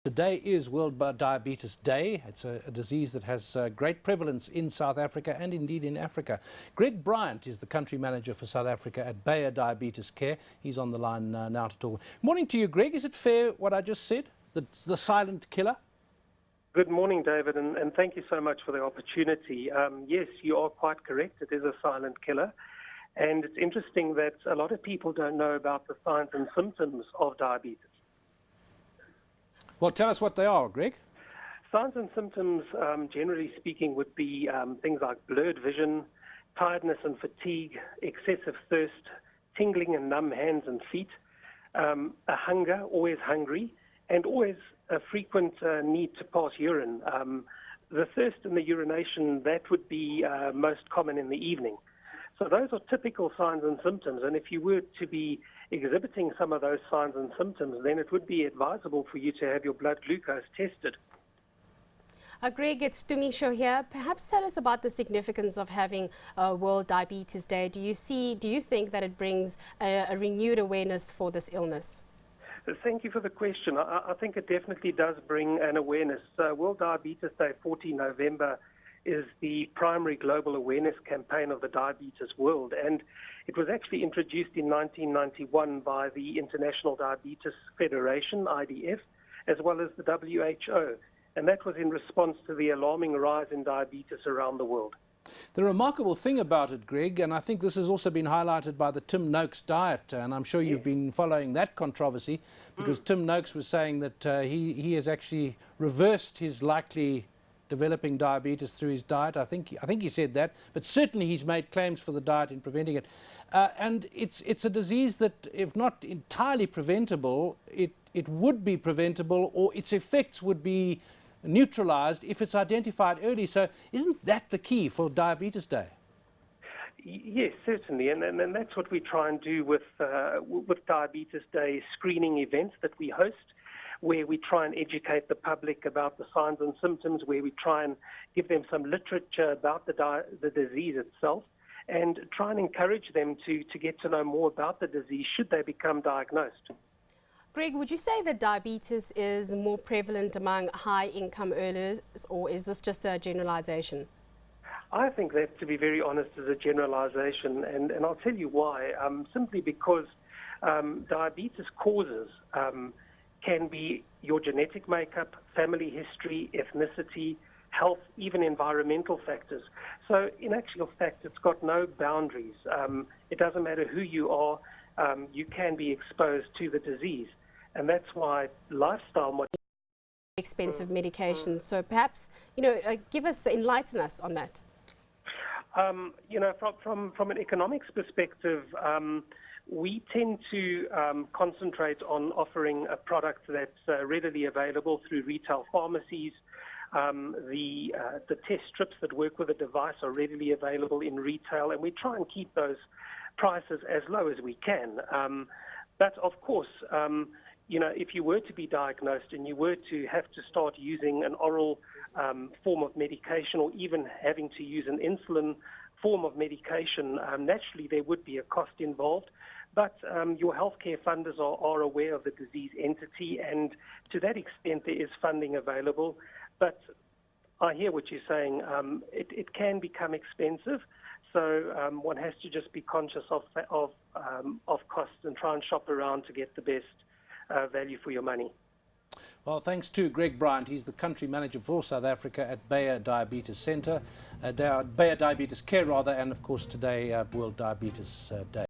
Today is World Diabetes Day. It's a disease that has great prevalence in South Africa and indeed in Africa. Greg Bryant is the country manager for South Africa at Bayer Diabetes Care. He's on the line now to talk. Morning to you, Greg. Is it fair what I just said? That's the silent killer? Good morning, David, and thank you so much for the opportunity. Yes, you are quite correct. It is a silent killer. And it's interesting that a lot of people don't know about the signs and symptoms of diabetes. Well, tell us what they are, Greg. Signs and symptoms, generally speaking, would be things like blurred vision, tiredness and fatigue, excessive thirst, tingling and numb hands and feet, a hunger, always hungry, and always a frequent need to pass urine. The thirst and the urination, that would be most common in the evening. So those are typical signs and symptoms, and if you were to be exhibiting some of those signs and symptoms, then it would be advisable for you to have your blood glucose tested. Greg, it's Tumisho here. Perhaps tell us about the significance of having World Diabetes Day. Do you think that it brings a renewed awareness for this illness? Thank you for the question. I think it definitely does bring an awareness. World Diabetes Day, 14 November, is the primary global awareness campaign of the diabetes world, and it was actually introduced in 1991 by the International Diabetes Federation, IDF, as well as the WHO, and that was in response to the alarming rise in diabetes around the world. The remarkable thing about it, Greg, and I think this has also been highlighted by the Tim Noakes diet, and I'm sure you've been following that controversy, because Tim Noakes was saying that he has actually reversed his likely developing diabetes through his diet. I think he said that, but certainly he's made claims for the diet in preventing it. And it's a disease that, if not entirely preventable, it would be preventable, or its effects would be neutralized if it's identified early. So isn't that the key for Diabetes Day? Yes, certainly, and that's what we try and do with Diabetes Day screening events that we host, where we try and educate the public about the signs and symptoms, where we try and give them some literature about the disease itself, and try and encourage them to get to know more about the disease should they become diagnosed. Greg, would you say that diabetes is more prevalent among high-income earners, or is this just a generalization? I think that, to be very honest, is a generalization, and I'll tell you why. Simply because diabetes causes can be your genetic makeup, family history, ethnicity, health, even environmental factors. So in actual fact, it's got no boundaries. It doesn't matter who you are, you can be exposed to the disease. And that's why lifestyle... Expensive medication. So perhaps, enlighten us on that. From an economics perspective, we tend to concentrate on offering a product that's readily available through retail pharmacies. The test strips that work with the device are readily available in retail, and we try and keep those prices as low as we can. But of course, if you were to be diagnosed and you were to have to start using an oral form of medication, or even having to use an insulin form of medication, naturally there would be a cost involved. But your healthcare funders are aware of the disease entity, and to that extent there is funding available. But I hear what you're saying. It can become expensive, so one has to just be conscious of costs and try and shop around to get the best value for your money. Well, thanks to Greg Bryant. He's the country manager for South Africa at Bayer Diabetes Centre, Bayer Diabetes Care rather, and of course today World Diabetes Day.